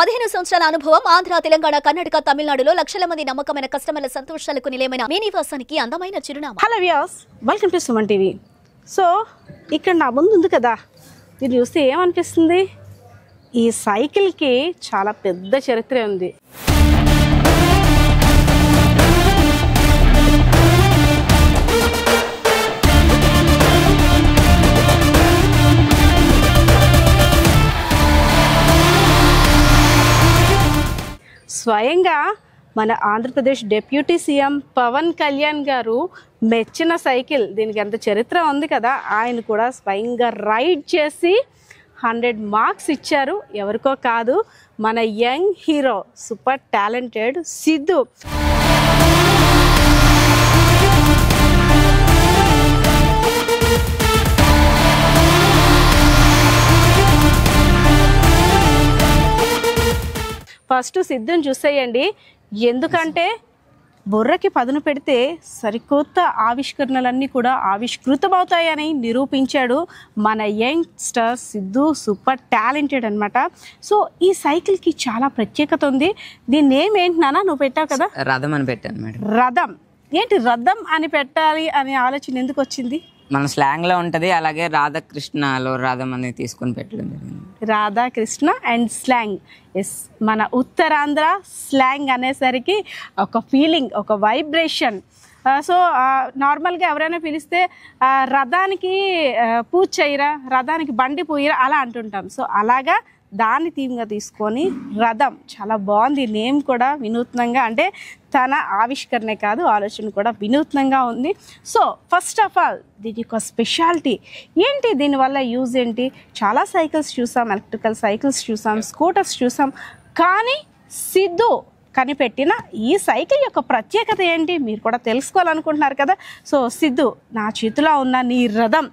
15 సంవత్సరాల అనుభవం ఆంధ్ర, తెలంగాణ, కర్ణాటక, తమిళనాడులో లక్షల మంది నమ్మకమైన కస్టమర్ల సంతోషాలకు నిలయమైన మీ నివాసానికి అందమైన చిరునామా. Hello viewers, welcome to Suman TV. So ఇక్కడ నా ముందు ఉంది కదా, ఇది చూస్తే ఏమనిపిస్తుంది? ఈ సైకిల్కి చాలా పెద్ద చరిత్ర ఉంది. స్వయంగా మన ఆంధ్రప్రదేశ్ డిప్యూటీ సీఎం పవన్ కళ్యాణ్ గారు మెచ్చిన సైకిల్, దీనికి ఎంత చరిత్ర ఉంది కదా. ఆయన కూడా స్వయంగా రైడ్ చేసి 100 మార్క్స్ ఇచ్చారు. ఎవరికో కాదు, మన young hero, super talented Siddhu. First సిద్ధుని చూసేయండి, ఎందుకంటే బుర్రకి పదును పెడితే సరికొత్త ఆవిష్కరణలన్నీ కూడా ఆవిష్కృతమవుతాయని నిరూపించాడు మన యంగ్స్టర్ సిద్ధు. సూపర్ టాలెంటెడ్ అనమాట. సో ఈ సైకిల్కి చాలా ప్రత్యేకత ఉంది. దీని నేమ్ ఏంటి నాన్న? నువ్వు పెట్టావు కదా, రథం అని పెట్టాను మేడం. రథం ఏంటి? రథం అని పెట్టాలి అనే ఆలోచన ఎందుకు వచ్చింది? మన స్లాంగ్ లో ఉంటది, అలాగే రాధాకృష్ణలో రథం అనేది తీసుకొని పెట్టడం జరిగింది. Radhakrishna and slang. ఎస్, మన ఉత్తరాంధ్ర స్లాంగ్ అనేసరికి ఒక ఫీలింగ్, ఒక వైబ్రేషన్. సో నార్మల్గా ఎవరైనా పిలిస్తే రథానికి పూజ చేయరా, రథానికి బండి పూయరా అలా అంటుంటాం. సో అలాగా దాన్ని థీమ్గా తీసుకొని రథం. చాలా బాగుంది నేమ్ కూడా, వినూత్నంగా. అంటే తన ఆవిష్కరణే కాదు, ఆలోచన కూడా వినూత్నంగా ఉంది. సో ఫస్ట్ ఆఫ్ ఆల్ దీని ఒక స్పెషాలిటీ ఏంటి? దీనివల్ల యూజ్ ఏంటి? చాలా సైకిల్స్ చూసాం, ఎలక్ట్రికల్ సైకిల్స్ చూసాం, స్కూటర్స్ చూసాం, కానీ సిద్ధు కనిపెట్టిన ఈ సైకిల్ యొక్క ప్రత్యేకత ఏంటి? మీరు కూడా తెలుసుకోవాలనుకుంటున్నారు కదా. సో సిద్ధు, నా చేతిలో ఉన్న నీ రథం,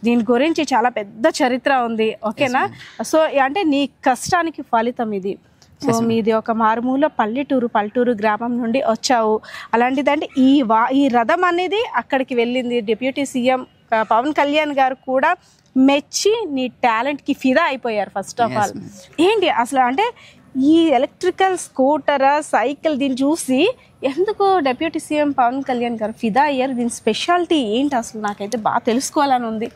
దీని గురించి చాలా పెద్ద చరిత్ర ఉంది, ఓకేనా? సో అంటే నీ కష్టానికి ఫలితం ఇది. సో మీది ఒక మారుమూల పల్లెటూరు గ్రామం నుండి వచ్చావు. అలాంటిదంటే ఈ రథం అనేది అక్కడికి వెళ్ళింది. డిప్యూటీ సీఎం పవన్ కళ్యాణ్ గారు కూడా మెచ్చి నీ టాలెంట్కి ఫిదా అయిపోయారు. ఫస్ట్ ఆఫ్ ఆల్ ఏంటి అసలు అంటే ఈ ఎలక్ట్రికల్ స్కూటర్, సైకిల్, దీన్ని చూసి ఎందుకు డిప్యూటీ సీఎం పవన్ కళ్యాణ్ గారు ఫిదా అయ్యారు? దీని స్పెషాలిటీ ఏంటి అసలు? నాకైతే బాగా తెలుసుకోవాలని ఉంది.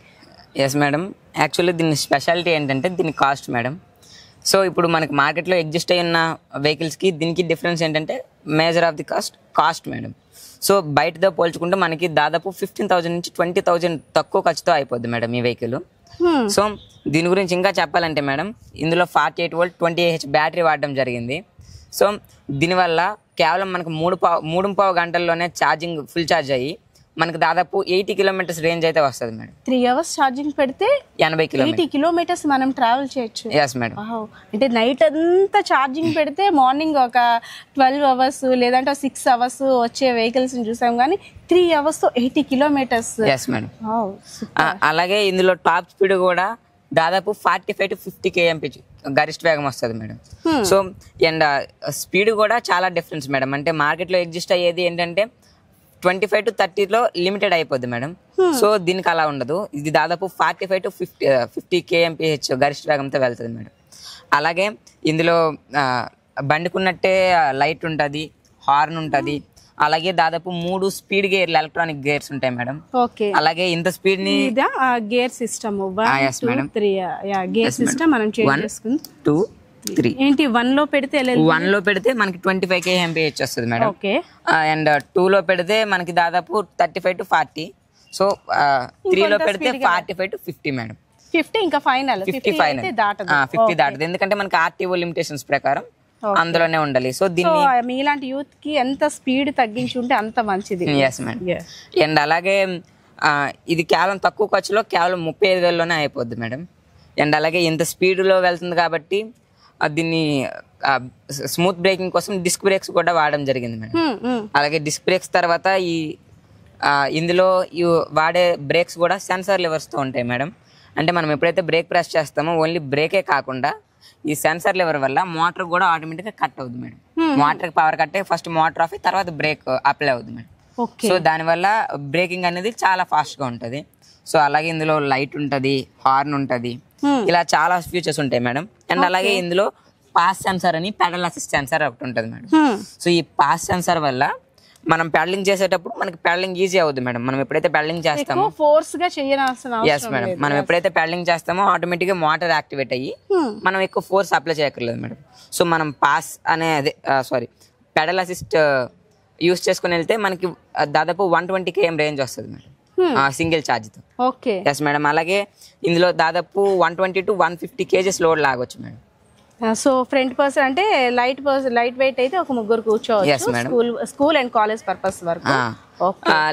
ఎస్ మేడం, యాక్చువల్లీ దీని స్పెషాలిటీ ఏంటంటే దీని కాస్ట్ మేడం. సో ఇప్పుడు మనకి మార్కెట్లో ఎగ్జిస్ట్ అయి ఉన్న వెహికల్స్కి దీనికి డిఫరెన్స్ ఏంటంటే major of the cost madam. So బయటతో పోల్చుకుంటే మనకి దాదాపు 15,000 నుంచి 20,000 తక్కువ ఖర్చుతో అయిపోద్ది మేడం ఈ వెహికల్. సో దీని గురించి ఇంకా చెప్పాలంటే మేడం, ఇందులో 48 వోల్ట్ 20Ah బ్యాటరీ వాడడం జరిగింది. సో దీనివల్ల కేవలం మనకు 3.5 గంటల్లోనే ఛార్జింగ్ ఫుల్ ఛార్జ్ అయ్యి మనకు దాదాపు 80 కిలోమీటర్స్ రేంజ్ అయితే వస్తుంది మేడం. 3 hours ఛార్జింగ్ పెడితే 80 కిలోమీటర్స్ మనం ట్రావెల్ చేయొచ్చు. Yes madam. అంటే నైట్ అంతా ఛార్జింగ్ పెడితే మార్నింగ్ ఒక 12 hours లేదంటే 6 hours వచ్చే వెహికల్స్ చూసాం, కానీ 3 hours 80 kilometers. Yes madam. అలాగే ఇందులో టాప్ స్పీడ్ కూడా దాదాపు 45 to 50 kmph గరిష్ట వేగం వస్తుంది మేడం. సో అండ్ స్పీడ్ కూడా చాలా డిఫరెన్స్ మేడం. అంటే మార్కెట్లో ఎగ్జిస్ట్ అయ్యేది ఏంటంటే 25 to 30లో లిమిటెడ్ అయిపోద్ది మేడం. సో దీనికి అలా ఉండదు, ఇది దాదాపు 45 to 50 kmph గరిష్ట వేగంతో వెళ్తుంది మేడం. అలాగే ఇందులో బండికున్నట్టే లైట్ ఉంటుంది, హార్న్ ఉంటుంది, అలాగే దాదాపు 3 స్పీడ్ గేర్లు, ఎలక్ట్రానిక్ గేర్స్ ఉంటాయి మేడం. అలాగే ఇంత స్పీడ్ ని గేర్ సిస్టమ్ 1 2 3 గేర్ సిస్టమ్ మనం చేంజ్ చేసుకుందాం. 2 3 ఏంటి 1 లో పెడితే 1 లో పెడితే మనకి 25 kmph వస్తుంది మేడం. అండ్ 2 లో పెడితే మనకి దాదాపు 35 to 40. సో 3 లో పెడితే 45 to 50 మేడం. 50 ఇంకా ఫైనల్ 50 దాటదు, ఎందుకంటే మనకి ఆర్టీఓ లిమిటేషన్స్ ప్రకారం అందులోనే ఉండాలి. సో దీన్ని మీలాంటి యూత్ కి ఎంత స్పీడ్ తగ్గించుంటే అంత మంచిది. Yes madam. అండ్ అలాగే ఇది కేవలం తక్కువ ఖర్చులో కేవలం 35,000లోనే అయిపోద్ది మేడం. అండ్ అలాగే ఇంత స్పీడ్లో వెళ్తుంది కాబట్టి దీన్ని స్మూత్ బ్రేకింగ్ కోసం డిస్క్ బ్రేక్స్ కూడా వాడడం జరిగింది మేడం. అలాగే డిస్క్ బ్రేక్స్ తర్వాత ఇందులో వాడే బ్రేక్స్ కూడా సెన్సార్ లివర్స్తో ఉంటాయి మేడం. అంటే మనం ఎప్పుడైతే బ్రేక్ ప్రెస్ చేస్తామో ఓన్లీ బ్రేకే కాకుండా ఈ సెన్సార్ లివర్ వల్ల మోటార్ కూడా ఆటోమేటిక్గా కట్ అవుతుంది మేడం. మోటార్కి పవర్ కట్ అయ్యి ఫస్ట్ మోటార్ ఆఫ్ తర్వాత బ్రేక్ అప్లై అవుతుంది మేడం. సో దానివల్ల బ్రేకింగ్ అనేది చాలా ఫాస్ట్గా ఉంటుంది. సో అలాగే ఇందులో లైట్ ఉంటుంది, హార్న్ ఉంటుంది, ఇలా చాలా ఫీచర్స్ ఉంటాయి మేడం. అండ్ అలాగే ఇందులో పాస్ సెన్సార్ అని పెడల్ అసిస్ట్ సెన్సార్ ఒకటి ఉంటుంది మేడం. సో ఈ పాస్ సెన్సార్ వల్ల మనం పెడలింగ్ చేసేటప్పుడు మనకి పెడలింగ్ ఈజీ అవుతుంది మేడం. మనం ఎప్పుడైతే పెడలింగ్ చేస్తామో ఫోర్స్ గా చేయనవసరం ఎస్ మేడం, మనం ఎప్పుడైతే పెడలింగ్ చేస్తామో ఆటోమేటిక్ గా మోటార్ యాక్టివేట్ అయ్యి మనం ఎక్కువ ఫోర్స్ అప్లై చేయక్కర్లేదు మేడం. సో మనం పాస్ అనే పెడల్ అసిస్ట్ యూస్ చేసుకుని వెళ్తే మనకి దాదాపు 120 km రేంజ్ వస్తుంది మేడం సింగిల్ ఛార్జ్ తో. Okay yes madam. అలాగే ఇందులో దాదాపు 120 to 150 kgs లోడ్ లాగొచ్చు మేడం. సో ఫ్రంట్ పర్సన్ అంటే లైట్ వెయిట్ అయితే ఒక ముగ్గురు కూర్చోవచ్చు స్కూల్ అండ్ కాలేజ్ పర్పస్ వరకు.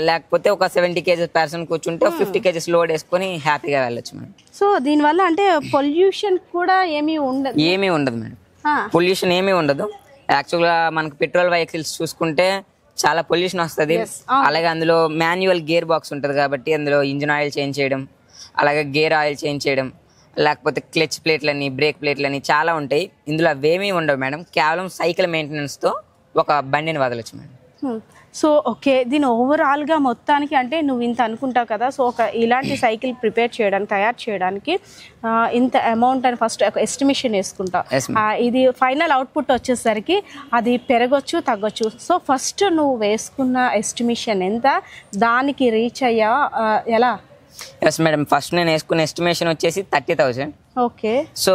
లేకపోతే ఒక 70 kgs పర్సన్ కూర్చుంటే 50 kgs లోడ్ వేసుకొని హ్యాపీగా వెళ్ళొచ్చు మేడం. సో దీనివల్ల అంటే పొల్యూషన్ కూడా ఏమీ ఉండదు మేడం. పొల్యూషన్ ఏమీ ఉండదు. యాక్చువల్గా మనకు పెట్రోల్ వెహికల్స్ చూసుకుంటే చాలా పొల్యూషన్ వస్తుంది. అలాగే అందులో మాన్యువల్ గేర్ బాక్స్ ఉంటుంది కాబట్టి అందులో ఇంజిన్ ఆయిల్ చేంజ్ చేయడం, అలాగే గేర్ ఆయిల్ చేంజ్ చేయడం, లేకపోతే క్లచ్ ప్లేట్లని బ్రేక్ ప్లేట్లని చాలా ఉంటాయి. ఇందులో అవేమీ ఉండవు మేడం. కేవలం సైకిల్ మెయింటెనెన్స్తో ఒక బండిని వదలొచ్చు మేడం. సో ఓకే, దీని ఓవరాల్గా మొత్తానికి అంటే నువ్వు ఇంత అనుకుంటావు కదా, సో ఒక ఇలాంటి సైకిల్ తయారు చేయడానికి ఇంత అమౌంట్ అని ఫస్ట్ ఒక ఎస్టిమేషన్ వేసుకుంటావు. ఇది ఫైనల్ అవుట్పుట్ వచ్చేసరికి అది పెరగొచ్చు తగ్గొచ్చు. సో ఫస్ట్ నువ్వు వేసుకున్న ఎస్టిమేషన్ ఎంత, దానికి రీచ్ అయ్యా ఎలా? ఎస్ మేడం, ఫస్ట్ నేను వేసుకున్న ఎస్టిమేషన్ వచ్చేసి 30,000. ఓకే. సో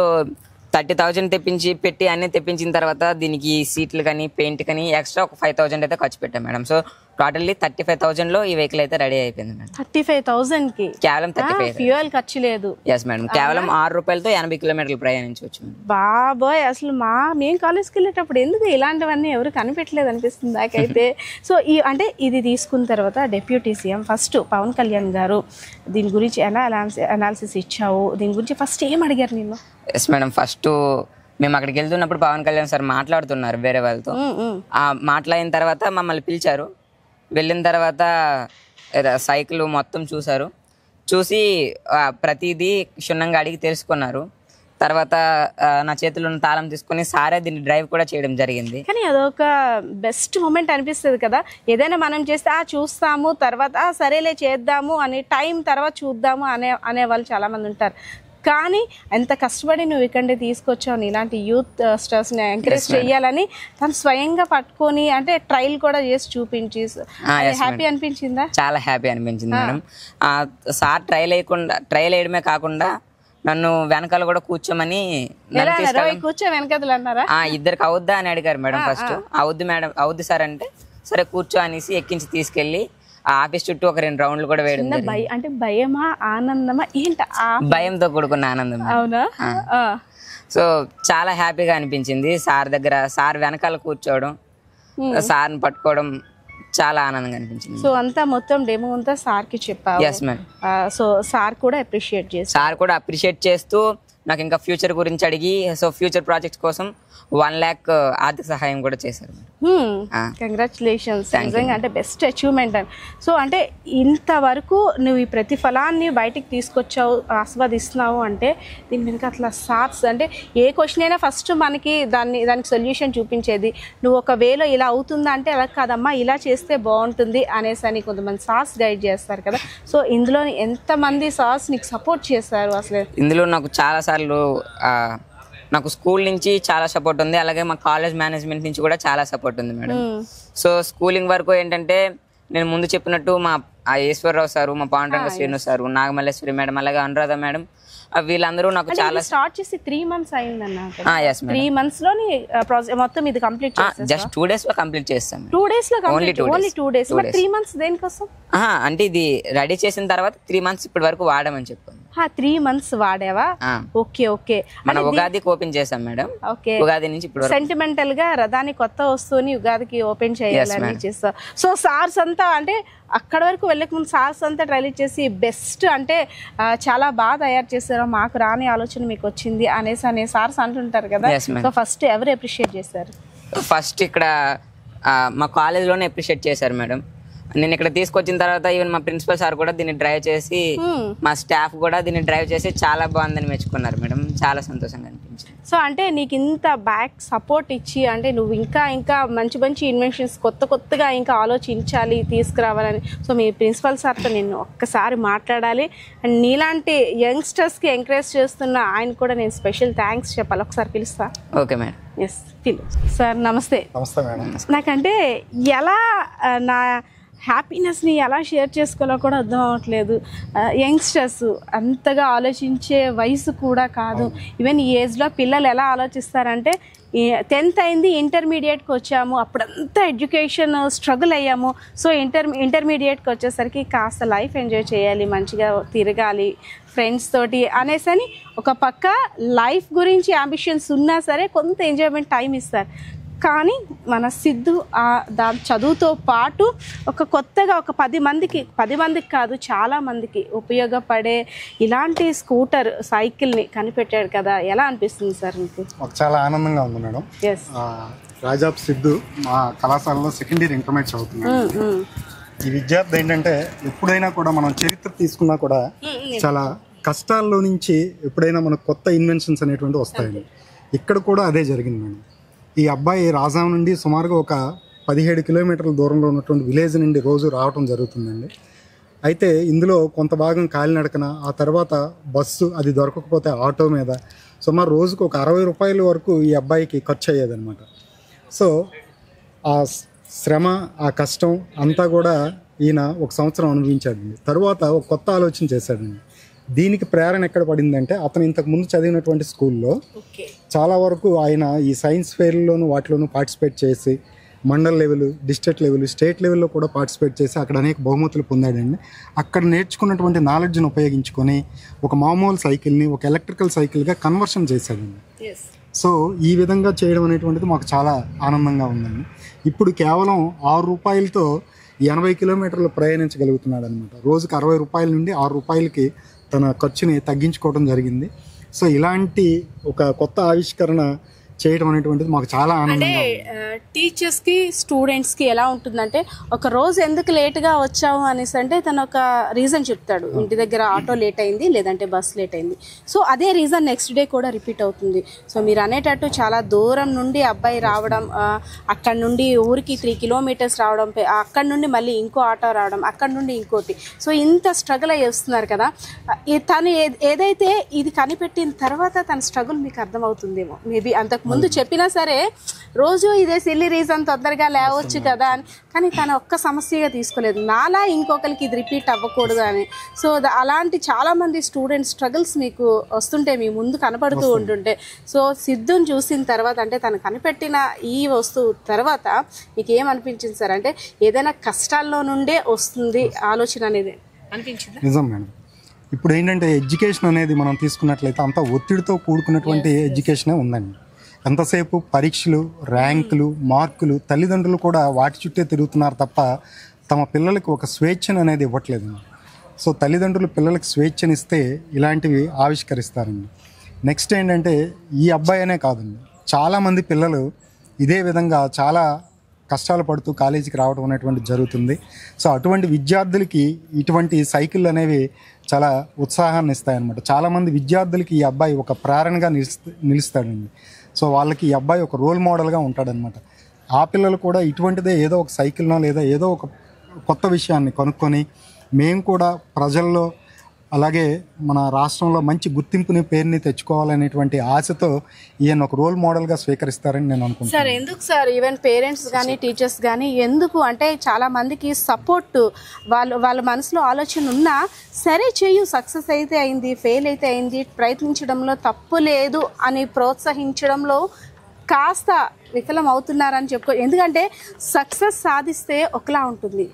30,000 పెట్టి అన్నీ తెప్పించిన తర్వాత దీనికి సీట్లు కానీ పెయింట్ కానీ ఎక్స్ట్రా ఒక 5,000 అయితే ఖర్చు పెట్టాం మేడం. సో టోటల్లీ 35,000 లో ఈ వెహికల్ అయితే రెడీ అయిపోయింది మేడం. 35,000 కి కేవలం 35 ఫ్యూయల్ ఖర్చు లేదు. ఎస్ మేడం, కేవలం 6 రూపాయలతో 80 కిలోమీటర్లు ప్రయాణించవచ్చు. బాబోయ్, అసలు మేము కాలేజ్కి వెళ్ళేటప్పుడు ఎందుకు ఇలాంటివన్నీ ఎవరు కనిపెట్టలేదు అనిపిస్తుంది నాకైతే. సో అంటే ఇది తీసుకున్న తర్వాత deputy CM first Pawan Kalyan garu దీని గురించి అనాలిసిస్ ఇచ్చావు, దీని గురించి ఫస్ట్ ఏం అడిగారు నిన్ను? ఎస్ మేడం, ఫస్ట్ మేము అక్కడికి వెళ్తున్నప్పుడు పవన్ కళ్యాణ్ సార్ మాట్లాడుతున్నారు వేరే వాళ్ళతో. మాట్లాడిన తర్వాత మమ్మల్ని పిలిచారు. వెళ్ళిన తర్వాత సైకిల్ మొత్తం చూసి ప్రతిదీ క్షుణ్ణంగా అడిగి తెలుసుకున్నారు. తర్వాత నా చేతిలో ఉన్న తాళం తీసుకుని సారే దీన్ని డ్రైవ్ కూడా చేయడం జరిగింది. కానీ అదొక బెస్ట్ మూమెంట్ అనిపిస్తుంది కదా, ఏదైనా మనం చేస్తే చూస్తాము తర్వాత సరేలే చేద్దాము అని, టైం తర్వాత చూద్దాము అనే వాళ్ళు చాలా మంది ఉంటారు. కానీ ఎంత కష్టపడి నువ్వు ఇక్కడే తీసుకొచ్చావు, ఇలాంటి యూత్ స్టార్స్ని ఎంకరేజ్ చేయాలని తను స్వయంగా పట్టుకొని అంటే ట్రైల్ కూడా చేసి చూపించి హ్యాపీ అనిపించిందా? చాలా హ్యాపీ అనిపించింది మేడం. సార్ ట్రైల్ వేయడమే కాకుండా నన్ను వెనకాల కూడా కూర్చోమని వెనకలు అన్నారా? ఇద్దరికి అవుద్దా అని అడిగారు మేడం. ఫస్ట్ అవుద్ది మేడం, అవుద్ది సార్ అంటే సరే కూర్చో అనేసి ఎక్కించి తీసుకెళ్లి ఆఫీస్ చుట్టూ ఒక 2 రౌండ్లు కూడా వేయడం. అంటే భయమా ఆనందమా ఏంటి? భయంతో కూడుకున్న ఆనందం. అవునా? సో చాలా హ్యాపీగా అనిపించింది. సార్ వెనకాల కూర్చోవడం, సార్ని పట్టుకోవడం చాలా ఆనందంగా అనిపించింది. సో అంతా మొత్తం డెమో అంతా సార్కి చెప్పావు? Yes madam. సో సార్ కూడా అప్రిషియేట్ చేస్తూ నాకు ఇంకా ఫ్యూచర్ గురించి అడిగి సో ఫ్యూచర్ ప్రాజెక్ట్స్ కోసం 1 lakh ఆర్థిక సహాయం కూడా చేశారు. కంగ్రాచులేషన్స్, నిజంగా అంటే బెస్ట్ అచీవ్మెంట్ అని. సో అంటే ఇంతవరకు నువ్వు ఈ ప్రతిఫలాన్ని బయటికి తీసుకొచ్చావు, ఆస్వాదిస్తున్నావు అంటే దీని వెనుక అట్లా సార్స్ అంటే ఏ క్వశ్చన్ అయినా ఫస్ట్ మనకి దానికి సొల్యూషన్ చూపించేది. నువ్వు ఒక వేలో ఇలా అవుతుందా అంటే అలా కాదమ్మా ఇలా చేస్తే బాగుంటుంది అనేసి అని కొంతమంది సార్స్ గైడ్ చేస్తారు కదా. సో ఇందులో ఎంతమంది సార్స్ నీకు సపోర్ట్ చేస్తారు? అసలు ఇందులో నాకు చాలాసార్లు నాకు స్కూల్ నుంచి చాలా సపోర్ట్ ఉంది, అలాగే మా కాలేజ్ మేనేజ్మెంట్ నుంచి కూడా చాలా సపోర్ట్ ఉంది మేడం. సో స్కూలింగ్ వరకు ఏంటంటే నేను ముందు చెప్పినట్టు మా ఈశ్వరరావు సారు, మా పాండురంగ శ్రీను సారు, నాగమల్లేశ్వరి మేడం, అలాగే అనురాధ మేడం, వీళ్ళందరూ నాకు చాలా స్టార్ట్ చేసి 3 months అయిందన్న. 3 months లోని మొత్తం ఇది కంప్లీట్ చేస్తాను. జస్ట్ 2 days లో కంప్లీట్ చేస్తాం. 2 days లో కంప్లీట్, ఓన్లీ 2 days. మరి 3 months దేనికోసం? అంటే ఇది రెడీ చేసిన తర్వాత 3 months ఇప్పటి వరకు వాడమని చెప్పాను. 3 months వాడావా? ఓకే. మన ఉగాదికి ఓపెన్ చేసాం మేడం. ఓకే, ఉగాది నుంచి ఇప్పుడు సెంటిమెంటల్ గా రథాన్ని కొత్త వస్తువుని ఉగాదికి ఓపెన్ చేయాలని చేస్తా. సో సార్స్ అంతా అంటే అక్కడ వరకు వెళ్ళక ముందు సార్స్ అంతా ట్రైల్ చేసి బెస్ట్ అంటే చాలా బాగా తయారు చేశారు, మాకు రాని ఆలోచన మీకు వచ్చింది అనే సార్స్ అంటుంటారు కదా. సో ఫస్ట్ ఎవరు అప్రిషియేట్ చేశారు? ఫస్ట్ ఇక్కడ మా కాలేజ్లోనే అప్రిషియేట్ చేశారు మేడం. నేను ఇక్కడ తీసుకొచ్చిన తర్వాత ఈవెన్ మా ప్రిన్సిపల్ సార్ కూడా దీన్ని డ్రైవ్ చేసి మా స్టాఫ్ కూడా దీన్ని డ్రైవ్ చేసి చాలా బాగుందని మెచ్చుకున్నారు మేడం. చాలా సంతోషంగా అనిపించింది. సో అంటే నీకు ఇంత బ్యాక్ సపోర్ట్ ఇచ్చి అంటే నువ్వు ఇంకా మంచి మంచి ఇన్వెన్షన్స్ కొత్తగా ఇంకా ఆలోచించాలి తీసుకురావాలని, సో మీ ప్రిన్సిపల్ సార్తో నేను ఒక్కసారి మాట్లాడాలి. అండ్ నీలాంటి యంగ్స్టర్స్కి ఎంకరేజ్ చేస్తున్న ఆయన కూడా నేను స్పెషల్ థ్యాంక్స్ చెప్పాలి. ఒకసారి పిలుస్తా? Okay madam. ఎస్ పిలు సార్. నమస్తే. నమస్తే మేడం. నాకంటే ఎలా నా హ్యాపీనెస్ని ఎలా షేర్ చేసుకోవాలో కూడా అర్థం అవ్వట్లేదు. యంగ్స్టర్స్ అంతగా ఆలోచించే వయసు కూడా కాదు. ఈవెన్ ఈ ఏజ్లో పిల్లలు ఎలా ఆలోచిస్తారంటే 10th అయింది, ఇంటర్మీడియట్కి వచ్చాము, అప్పుడంతా ఎడ్యుకేషన్ స్ట్రగుల్ అయ్యాము. సో ఇంటర్మీడియట్కి వచ్చేసరికి కాస్త లైఫ్ ఎంజాయ్ చేయాలి, మంచిగా తిరగాలి ఫ్రెండ్స్ తోటి అనేసని ఒక పక్క లైఫ్ గురించి అంబిషన్స్ ఉన్నా సరే కొంత ఎంజాయ్మెంట్ టైం ఇస్తారు. కానీ మన సిద్ధు దాని చదువుతో పాటు కొత్తగా ఒక 10 మందికి కాదు చాలా మందికి ఉపయోగపడే ఇలాంటి స్కూటర్ సైకిల్ని కనిపెట్టాడు కదా, ఎలా అనిపిస్తుంది సార్ మీకు? చాలా ఆనందంగా ఉంది మేడం. ఎస్. రాజాబ్ సిద్ధు మా కళాశాలలో 2nd ఇయర్ ఇంటర్మీడియట్ చదువుతున్నాడు. ఈ విద్యార్థి ఏంటంటే ఎప్పుడైనా కూడా మనం చరిత్ర తీసుకున్నా కూడా చాలా కష్టాల్లో నుంచి ఎప్పుడైనా మనకు కొత్త ఇన్వెన్షన్స్ అనేటువంటి వస్తాయండి. ఇక్కడ కూడా అదే జరిగింది మేడం. ఈ అబ్బాయి రాజాం నుండి సుమారుగా ఒక 17 కిలోమీటర్ల దూరంలో ఉన్నటువంటి విలేజ్ నుండి రోజు రావటం జరుగుతుందండి. అయితే ఇందులో కొంత భాగం కాలినడకన, ఆ తర్వాత బస్సు అది దొరకకపోతే ఆటో మీద సుమారు రోజుకు ఒక 60 రూపాయల వరకు ఈ అబ్బాయికి ఖర్చు అయ్యేదన్నమాట. సో ఆ శ్రమ, ఆ కష్టం అంతా కూడా ఈయన 1 సంవత్సరం అనుభవించాడండి. తరువాత ఒక కొత్త ఆలోచన చేశాడండి. దీనికి ప్రేరణ ఎక్కడ పడిందంటే అతను ఇంతకు ముందు చదివినటువంటి స్కూల్లో చాలా వరకు ఆయన ఈ సైన్స్ ఫెయిర్లోను వాటిలోనూ పార్టిసిపేట్ చేసి mandal level, district level, state లెవెల్లో కూడా పార్టిసిపేట్ చేసి అక్కడ అనేక బహుమతులు పొందాడండి. అక్కడ నేర్చుకున్నటువంటి నాలెడ్జ్ని ఉపయోగించుకొని ఒక మామూలు సైకిల్ని ఒక ఎలక్ట్రికల్ సైకిల్గా కన్వర్షన్ చేశాడండి. సో ఈ విధంగా చేయడం అనేటువంటిది మాకు చాలా ఆనందంగా ఉందండి. ఇప్పుడు కేవలం 6 రూపాయలతో 80 కిలోమీటర్లు ప్రయాణించగలుగుతున్నాడు అనమాట. రోజుకి 60 రూపాయల నుండి 6 రూపాయలకి తన ఖర్చుని తగ్గించుకోవడం జరిగింది. సో ఇలాంటి ఒక కొత్త ఆవిష్కరణ చేయడం అనేటువంటిది మాకు చాలా ఆనందంగా ఉంది. టీచర్స్కి స్టూడెంట్స్కి ఎలా ఉంటుందంటే ఒక రోజు ఎందుకు లేట్గా వచ్చావు అనేసి అంటే తను ఒక రీజన్ చెప్తాడు. ఇంటి దగ్గర ఆటో లేట్ అయింది, లేదంటే బస్ లేట్ అయింది. సో అదే రీజన్ నెక్స్ట్ డే కూడా రిపీట్ అవుతుంది. సో మీరు అనేటట్టు చాలా దూరం నుండి అబ్బాయి రావడం, అక్కడ నుండి ఊరికి 3 కిలోమీటర్స్ రావడం, అక్కడ నుండి మళ్ళీ ఇంకో ఆటో రావడం, అక్కడ నుండి ఇంకోటి. సో ఇంత స్ట్రగుల్ అయ్యి వస్తున్నారు కదా. తను ఏదైతే ఇది కనిపెట్టిన తర్వాత తన స్ట్రగుల్ మీకు అర్థమవుతుందేమో. మేబీ అంతకు ముందు చెప్పినా సరే రోజు ఇదే సిల్లీ రీజన్ తొందరగా లేవచ్చు కదా అని, కానీ తను ఒక్క సమస్యగా తీసుకోలేదు, నాలా ఇంకొకరికి ఇది రిపీట్ అవ్వకూడదు అని. సో అలాంటి చాలామంది స్టూడెంట్స్ స్ట్రగుల్స్ మీకు వస్తుంటే మీ ముందు కనపడుతూ ఉంటుంటే, సో సిద్ధుని చూసిన తర్వాత అంటే తను కనిపెట్టిన ఈ వస్తువు తర్వాత మీకు ఏమనిపించింది సార్? అంటే ఏదైనా కష్టాల్లో నుండే వస్తుంది ఆలోచన అనేది అనిపించింది? నిజం మేడం. ఇప్పుడు ఏంటంటే ఎడ్యుకేషన్ అనేది మనం తీసుకున్నట్లయితే అంత ఒత్తిడితో కూడుకున్నటువంటి ఎడ్యుకేషనే ఉందండి. ఎంతసేపు పరీక్షలు, ర్యాంకులు, మార్కులు, తల్లిదండ్రులు కూడా వాటి చుట్టే తిరుగుతున్నారు తప్ప తమ పిల్లలకు ఒక స్వేచ్ఛను అనేది ఇవ్వట్లేదు. సో తల్లిదండ్రులు పిల్లలకు స్వేచ్ఛనిస్తే ఇలాంటివి ఆవిష్కరిస్తారండి. నెక్స్ట్ ఏంటంటే ఈ అబ్బాయి అనే కాదండి, చాలామంది పిల్లలు ఇదే విధంగా చాలా కష్టాలు పడుతూ కాలేజీకి రావడం అనేటువంటి జరుగుతుంది. సో అటువంటి విద్యార్థులకి ఇటువంటి సైకిళ్ళు అనేవి చాలా ఉత్సాహాన్ని ఇస్తాయన్నమాట. చాలామంది విద్యార్థులకి ఈ అబ్బాయి ఒక ప్రేరణగా నిలుస్తాడండి. సో వాళ్ళకి ఈ అబ్బాయి ఒక రోల్ మోడల్గా ఉంటాడనమాట. ఆ పిల్లలు కూడా ఇటువంటిదే ఏదో ఒక సైకిల్నో లేదా ఏదో ఒక కొత్త విషయాన్ని కనుక్కొని మేము కూడా ప్రజల్లో అలాగే మన రాష్ట్రంలో మంచి గుర్తింపుని, పేరుని తెచ్చుకోవాలనేటువంటి ఆశతో ఈయన ఒక రోల్ మోడల్గా స్వీకరిస్తారని నేను అనుకుంటున్నాను. సార్ ఎందుకు సార్ ఈవెన్ పేరెంట్స్ కానీ టీచర్స్ కానీ ఎందుకు అంటే చాలా మందికి సపోర్ట్ వాళ్ళ మనసులో ఆలోచన ఉన్నా సరే చెయ్యు, సక్సెస్ అయితే అయింది, ఫెయిల్ అయితే అయింది, ప్రయత్నించడంలో తప్పు లేదు అని ప్రోత్సహించడంలో కాస్త విఫలం అవుతున్నారని చెప్పుకో. ఎందుకంటే సక్సెస్ సాధిస్తే ఒకలా ఉంటుంది,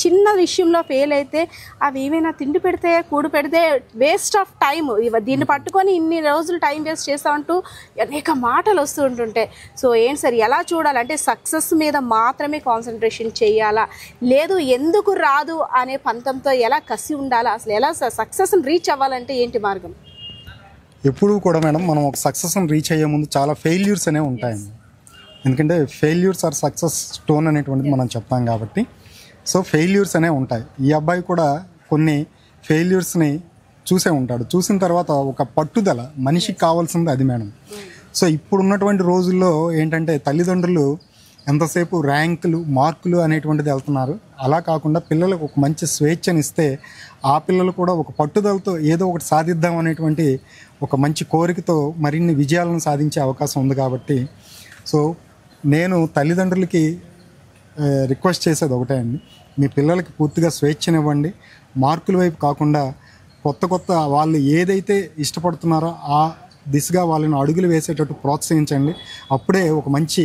చిన్న విషయంలో ఫెయిల్ అయితే అవి ఏమైనా తిండి పెడితే కూడు పెడితే వేస్ట్ ఆఫ్ టైం, దీన్ని పట్టుకొని ఇన్ని రోజులు టైం వేస్ట్ చేస్తామంటూ అనేక మాటలు వస్తూ ఉంటుంటాయి. సో ఏంటి సార్ ఎలా చూడాలంటే సక్సెస్ మీద మాత్రమే కాన్సన్ట్రేషన్ చేయాలా, లేదు ఎందుకు రాదు అనే పంతంతో ఎలా కసి ఉండాలా, అసలు ఎలా సక్సెస్ని రీచ్ అవ్వాలంటే ఏంటి మార్గం? ఎప్పుడూ కూడా మేడం మనం ఒక సక్సెస్ని రీచ్ అయ్యే ముందు చాలా ఫెయిల్యూర్స్ అనేవి ఉంటాయండి. ఎందుకంటే ఫెయిల్యూర్స్ ఆర్ సక్సెస్ స్టోన్ అనేటువంటిది మనం చెప్తాం కాబట్టి సో ఫెయిల్యూర్స్ అనేవి ఉంటాయి. ఈ అబ్బాయి కూడా కొన్ని ఫెయిల్యూర్స్ని చూసే ఉంటాడు. చూసిన తర్వాత ఒక పట్టుదల మనిషికి కావాల్సింది అది మేడం. సో ఇప్పుడున్నటువంటి రోజుల్లో ఏంటంటే తల్లిదండ్రులు ఎంతసేపు ర్యాంకులు మార్కులు అనేటువంటిది వెళ్తున్నారు. అలా కాకుండా పిల్లలకు ఒక మంచి స్వేచ్ఛనిస్తే ఆ పిల్లలు కూడా ఒక పట్టుదలతో ఏదో ఒకటి సాధిద్దాం అనేటువంటి ఒక మంచి కోరికతో మరిన్ని విజయాలను సాధించే అవకాశం ఉంది. కాబట్టి సో నేను తల్లిదండ్రులకి రిక్వెస్ట్ చేసేది ఒకటే అండి, మీ పిల్లలకి పూర్తిగా స్వేచ్ఛనివ్వండి. మార్కుల వైపు కాకుండా కొత్త వాళ్ళు ఏదైతే ఇష్టపడుతున్నారో ఆ దిశగా వాళ్ళని అడుగులు వేసేటట్టు ప్రోత్సహించండి. అప్పుడే ఒక మంచి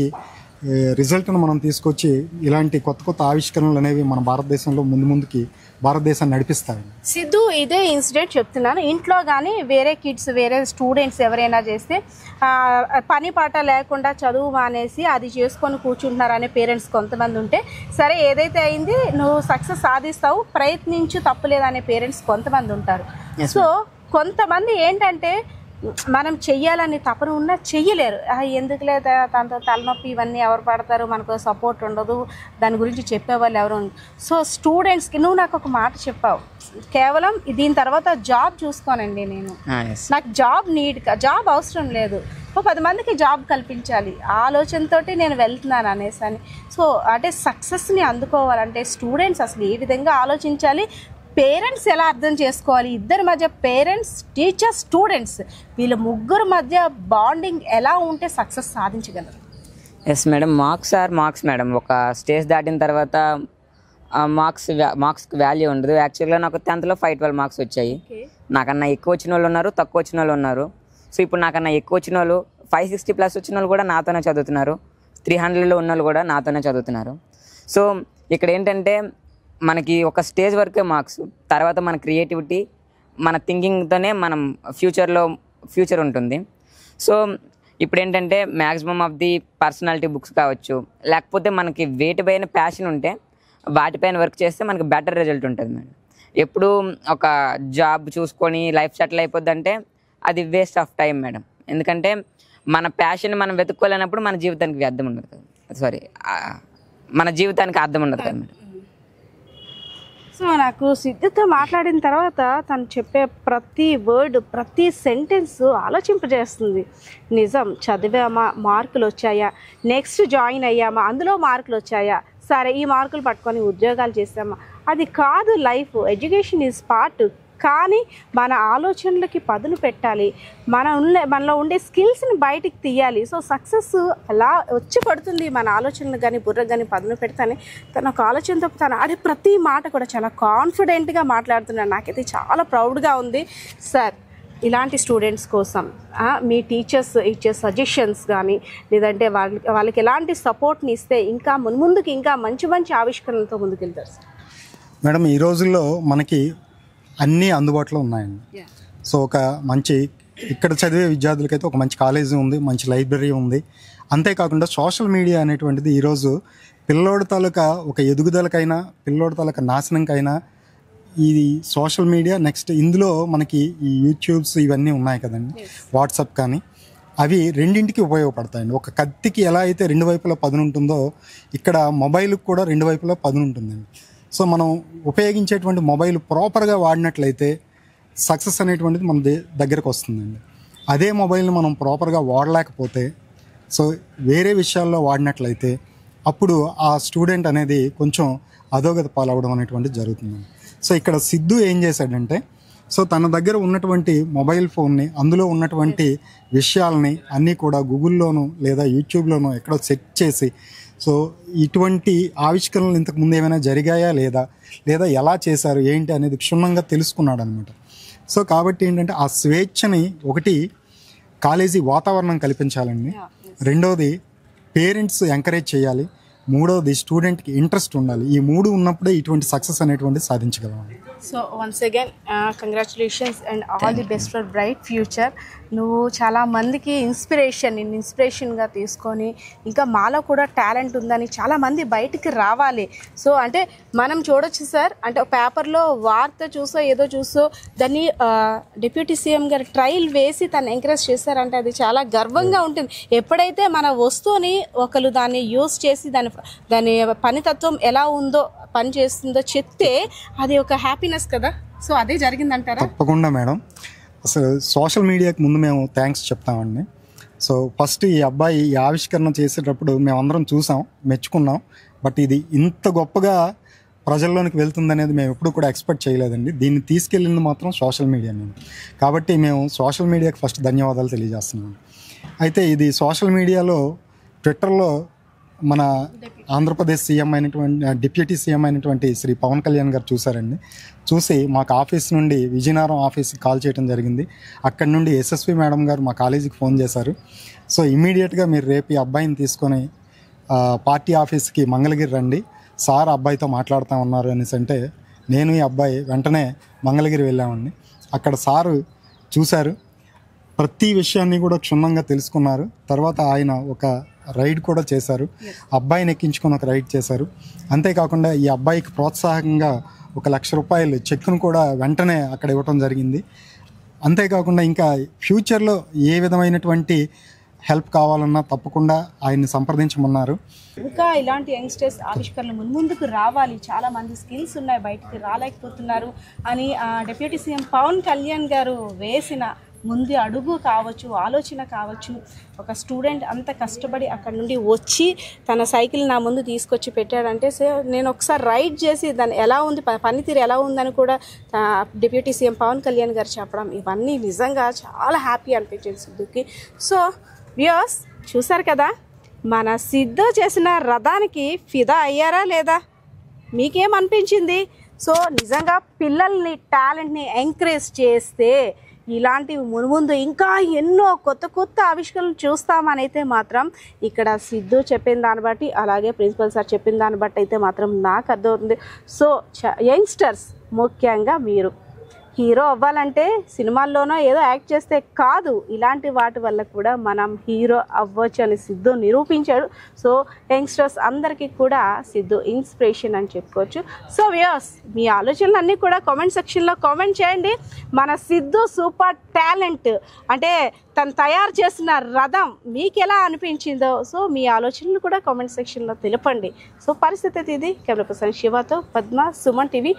రిజల్ట్ను మనం తీసుకొచ్చి ఇలాంటి కొత్త ఆవిష్కరణలు అనేవి మన భారతదేశంలో ముందుకి భారతదేశాన్ని నడిపిస్తాయి. సిద్ధు, ఇదే ఇన్సిడెంట్ చెప్తున్నాను. ఇంట్లో కానీ వేరే కిడ్స్ వేరే స్టూడెంట్స్ ఎవరైనా చేస్తే పని పాట లేకుండా చదువు మానేసి అది చేసుకొని కూర్చుంటున్నారు అనే పేరెంట్స్ కొంతమంది ఉంటే, సరే ఏదైతే అయింది నువ్వు సక్సెస్ సాధిస్తావు ప్రయత్నించు తప్పులేదనే పేరెంట్స్ కొంతమంది ఉంటారు. సో కొంతమంది ఏంటంటే మనం చెయ్యాలని తపన ఉన్నా చెయ్యలేరు. ఎందుకులే దాంతో తలనొప్పి ఇవన్నీ ఎవరు పడతారు, మనకు సపోర్ట్ ఉండదు, దాని గురించి చెప్పేవాళ్ళు ఎవరు. సో స్టూడెంట్స్కి నువ్వు నాకు ఒక మాట చెప్పావు, కేవలం దీని తర్వాత జాబ్ చూసుకోనండి, నేను నాకు జాబ్ అవసరం లేదు, 10 మందికి జాబ్ కల్పించాలి ఆలోచనతో నేను వెళ్తున్నాను అనేసి అని. సో అంటే సక్సెస్ని అందుకోవాలంటే స్టూడెంట్స్ అసలు ఏ విధంగా ఆలోచించాలి, పేరెంట్స్ ఎలా అర్థం చేసుకోవాలి, ఇద్దరి మధ్య పేరెంట్స్ టీచర్స్ స్టూడెంట్స్ వీళ్ళ ముగ్గురు మధ్య బాండింగ్ ఎలా ఉంటే సక్సెస్ సాధించగలరు? Yes madam, marks madam. ఒక స్టేజ్ దాటిన తర్వాత మార్క్స్కి వాల్యూ ఉండదు. యాక్చువల్గా నాకు 10th లో 512 మార్క్స్ వచ్చాయి. నాకన్నా ఎక్కువ వచ్చిన వాళ్ళు ఉన్నారు, తక్కువ వచ్చిన వాళ్ళు ఉన్నారు. సో ఇప్పుడు నాకన్నా ఎక్కువ వచ్చిన వాళ్ళు 560+ వచ్చిన వాళ్ళు కూడా నాతోనే చదువుతున్నారు, 300లో ఉన్న వాళ్ళు కూడా నాతోనే చదువుతున్నారు. సో ఇక్కడ ఏంటంటే మనకి ఒక స్టేజ్ వరకే మార్క్స్, తర్వాత మన క్రియేటివిటీ మన థింకింగ్తోనే మనం ఫ్యూచర్ ఉంటుంది. సో ఇప్పుడు ఏంటంటే maximum of the personality books కావచ్చు, లేకపోతే మనకి వేటిపైన ప్యాషన్ ఉంటే వాటిపైన వర్క్ చేస్తే మనకి బెటర్ రిజల్ట్ ఉంటుంది మేడం. ఎప్పుడు ఒక జాబ్ చూసుకొని లైఫ్ సెటిల్ అయిపోద్ది అంటే అది వేస్ట్ ఆఫ్ టైం మేడం. ఎందుకంటే మన ప్యాషన్ మనం వెతుక్కోలేనప్పుడు మన జీవితానికి అర్థం ఉండదు కదా, మన జీవితానికి అర్థం ఉండదు కదా మేడం. సో నాకు సిద్ధుతో మాట్లాడిన తర్వాత తను చెప్పే ప్రతి వర్డ్ ప్రతి సెంటెన్స్ ఆలోచింపజేస్తుంది. నిజం, చదివామా, మార్కులు వచ్చాయా, నెక్స్ట్ జాయిన్ అయ్యామా, అందులో మార్కులు వచ్చాయా, సరే ఈ మార్కులు పట్టుకొని ఉద్యోగాలు చేసామా, అది కాదు లైఫ్. ఎడ్యుకేషన్ ఈజ్ పార్ట్, కానీ మన ఆలోచనలకి పదును పెట్టాలి, మనలో ఉండే స్కిల్స్ని బయటికి తీయాలి. సో సక్సెస్ అలా వచ్చి పడుతుంది మన ఆలోచనలు కానీ బుర్ర కానీ పదును పెడతానే. తన ఒక ఆలోచనతో తను ఆడే ప్రతి మాట కూడా చాలా కాన్ఫిడెంట్గా మాట్లాడుతున్నాను. నాకైతే చాలా ప్రౌడ్గా ఉంది. సార్, ఇలాంటి స్టూడెంట్స్ కోసం మీ టీచర్స్ ఇచ్చే సజెషన్స్ కానీ లేదంటే వాళ్ళకి ఎలాంటి సపోర్ట్ని ఇస్తే ఇంకా ముందుకు ఇంకా మంచి ఆవిష్కరణలతో ముందుకెళ్తారు సార్? మేడం, ఈ రోజుల్లో మనకి అన్నీ అందుబాటులో ఉన్నాయండి. సో ఒక మంచి ఇక్కడ చదివే విద్యార్థులకైతే ఒక మంచి కాలేజీ ఉంది, మంచి లైబ్రరీ ఉంది. అంతేకాకుండా సోషల్ మీడియా అనేటువంటిది ఈరోజు పిల్లోడి తాలూకా ఒక ఎదుగుదలకైనా పిల్లోడి తాలూకా నాశనంకైనా ఇది సోషల్ మీడియా, నెక్స్ట్ ఇందులో మనకి ఈ యూట్యూబ్స్ ఇవన్నీ ఉన్నాయి కదండి, వాట్సాప్ కానీ, అవి రెండింటికి ఉపయోగపడతాయండి. ఒక కత్తికి ఎలా అయితే 2 వైపులా పదును ఉంటుందో ఇక్కడ మొబైల్కి కూడా 2 వైపులా పదును ఉంటుందండి. సో మనం ఉపయోగించేటువంటి మొబైల్ ప్రాపర్గా వాడినట్లయితే సక్సెస్ అనేటువంటిది మన దగ్గరకు వస్తుందండి. అదే మొబైల్ని మనం ప్రాపర్గా వాడలేకపోతే, సో వేరే విషయాల్లో వాడినట్లయితే అప్పుడు ఆ స్టూడెంట్ అనేది కొంచెం అధోగతి పాలవడం అనేటువంటిది జరుగుతుందండి. సో ఇక్కడ సిద్ధు ఏం చేశాడంటే, సో తన దగ్గర ఉన్నటువంటి మొబైల్ ఫోన్ని, అందులో ఉన్నటువంటి విషయాలని అన్నీ కూడా గూగుల్లోనూ లేదా యూట్యూబ్లోనూ ఎక్కడో సెట్ చేసి, సో ఇటువంటి ఆవిష్కరణలు ఇంతకు ముందు ఏమైనా జరిగాయా లేదా ఎలా చేశారు ఏంటి అనేది క్షుణ్ణంగా తెలుసుకున్నాడు అనమాట. సో కాబట్టి ఏంటంటే ఆ స్వేచ్ఛని ఒకటి కాలేజీ వాతావరణం కల్పించాలండి, రెండోది పేరెంట్స్ ఎంకరేజ్ చేయాలి, మూడోది స్టూడెంట్కి ఇంట్రెస్ట్ ఉండాలి. ఈ 3 ఉన్నప్పుడే ఇటువంటి సక్సెస్ అనేటువంటి సాధించగలమండి. So once again congratulations and all the best for bright future. నువ్వు చాలా మందికి ఇన్స్పిరేషన్గా తీసుకొని ఇంకా మాలో కూడా టాలెంట్ ఉందని చాలామంది బయటికి రావాలి. సో అంటే మనం చూడొచ్చు సార్, అంటే పేపర్లో వార్త చూసో ఏదో చూసో దాన్ని డిప్యూటీ సీఎం గారు ట్రయల్ వేసి తను ఎంకరేజ్ చేశారంటే అది చాలా గర్వంగా ఉంటుంది. ఎప్పుడైతే మన వస్తువుని ఒకరు దాన్ని యూజ్ చేసి దాని పనితత్వం ఎలా ఉందో పని చేస్తుందో చెప్తే అది ఒక హ్యాపీనెస్ కదా. సో అదే జరిగిందంటారా? తప్పకుండా మేడం. అసలు సోషల్ మీడియాకి ముందు మేము థ్యాంక్స్ చెప్తామండి. సో ఫస్ట్ ఈ అబ్బాయి ఈ ఆవిష్కరణ చేసేటప్పుడు మేమందరం చూసాం, మెచ్చుకున్నాం. బట్ ఇది ఇంత గొప్పగా ప్రజల్లోనికి వెళ్తుందనేది మేము ఎప్పుడు కూడా ఎక్స్పెక్ట్ చేయలేదండి. దీన్ని తీసుకెళ్ళింది మాత్రం సోషల్ మీడియా మేము. కాబట్టి మేము సోషల్ మీడియాకి ఫస్ట్ ధన్యవాదాలు తెలియజేస్తున్నాం. అయితే ఇది సోషల్ మీడియాలో ట్విట్టర్లో మన ఆంధ్రప్రదేశ్ సీఎం అయినటువంటి డిప్యూటీ సీఎం అయినటువంటి శ్రీ పవన్ కళ్యాణ్ గారు చూసారండి. చూసి మాకు ఆఫీస్ నుండి విజయనగరం ఆఫీస్కి కాల్ చేయడం జరిగింది. అక్కడి నుండి ఎస్ఎస్వి మేడం గారు మా కాలేజీకి ఫోన్ చేశారు. సో ఇమ్మీడియట్గా మీరు రేపు ఈ అబ్బాయిని తీసుకొని పార్టీ ఆఫీస్కి మంగళగిరి రండి, సార్ అబ్బాయితో మాట్లాడుతూ ఉన్నారు అనేసి అంటే నేను ఈ అబ్బాయి వెంటనే మంగళగిరి వెళ్ళామండి. అక్కడ సారు చూశారు, ప్రతి విషయాన్ని కూడా క్షుణ్ణంగా తెలుసుకున్నారు. తర్వాత ఆయన ఒక రైడ్ కూడా చేశారు, అబ్బాయిని ఎక్కించుకొని ఒక రైడ్ చేశారు. అంతేకాకుండా ఈ అబ్బాయికి ప్రోత్సాహకంగా 1,00,000 రూపాయలు చెక్కును కూడా వెంటనే అక్కడ ఇవ్వటం జరిగింది. అంతేకాకుండా ఇంకా ఫ్యూచర్లో ఏ విధమైనటువంటి హెల్ప్ కావాలన్నా తప్పకుండా ఆయన్ని సంప్రదించమన్నారు. ఇంకా ఇలాంటి యంగ్స్టర్స్ ఆవిష్కరణలు ముందుకు రావాలి, చాలా మంది స్కిల్స్ ఉన్నాయి బయటికి రాలేకపోతున్నారు అని డిప్యూటీ సీఎం పవన్ కళ్యాణ్ గారు వేసిన ముందు అడుగు కావచ్చు, ఆలోచన కావచ్చు. ఒక స్టూడెంట్ అంత కష్టపడి అక్కడ నుండి వచ్చి తన సైకిల్ నా ముందు తీసుకొచ్చి పెట్టాడంటే నేను ఒకసారి రైడ్ చేసి దాన్ని ఎలా ఉంది, పనితీరు ఎలా ఉందని కూడా డిప్యూటీ సీఎం పవన్ కళ్యాణ్ గారు చెప్పడం, ఇవన్నీ నిజంగా చాలా హ్యాపీ అనిపించింది సిద్ధుకి. సో వ్యూయర్స్ చూసారు కదా, మన సిద్ధు చేసిన రథానికి ఫిదా అయ్యారా లేదా? మీకేమనిపించింది? సో నిజంగా పిల్లల్ని టాలెంట్ని ఎంకరేజ్ చేస్తే ఇలాంటివి మున్ముందు ఇంకా ఎన్నో కొత్త కొత్త ఆవిష్కరణలు చూస్తామని అయితే మాత్రం ఇక్కడ సిద్ధు చెప్పిన దాన్ని బట్టి, అలాగే ప్రిన్సిపల్ సార్ చెప్పిన దాన్ని బట్టి అయితే మాత్రం నాకు అర్థమవుతుంది. సో యంగ్స్టర్స్ ముఖ్యంగా మీరు హీరో అవ్వాలంటే సినిమాల్లోనో ఏదో యాక్ట్ చేస్తే కాదు, ఇలాంటి వాటి వల్ల కూడా మనం హీరో అవ్వచ్చు అని సిద్ధు నిరూపించాడు. సో యంగ్స్టర్స్ అందరికీ కూడా సిద్ధు ఇన్స్పిరేషన్ అని చెప్పుకోవచ్చు. సో వ్యూయర్స్ మీ ఆలోచనలు అన్నీ కూడా కామెంట్ సెక్షన్లో కామెంట్ చేయండి. మన సిద్ధు సూపర్ టాలెంట్ అంటే తను తయారు చేసిన రథం మీకు ఎలా అనిపించిందో సో మీ ఆలోచనలు కూడా కామెంట్ సెక్షన్లో తెలపండి. సో పరిస్థితి ఇది. కెమెరా పర్సన్ శివతో పద్మ, సుమన్ టీవీ.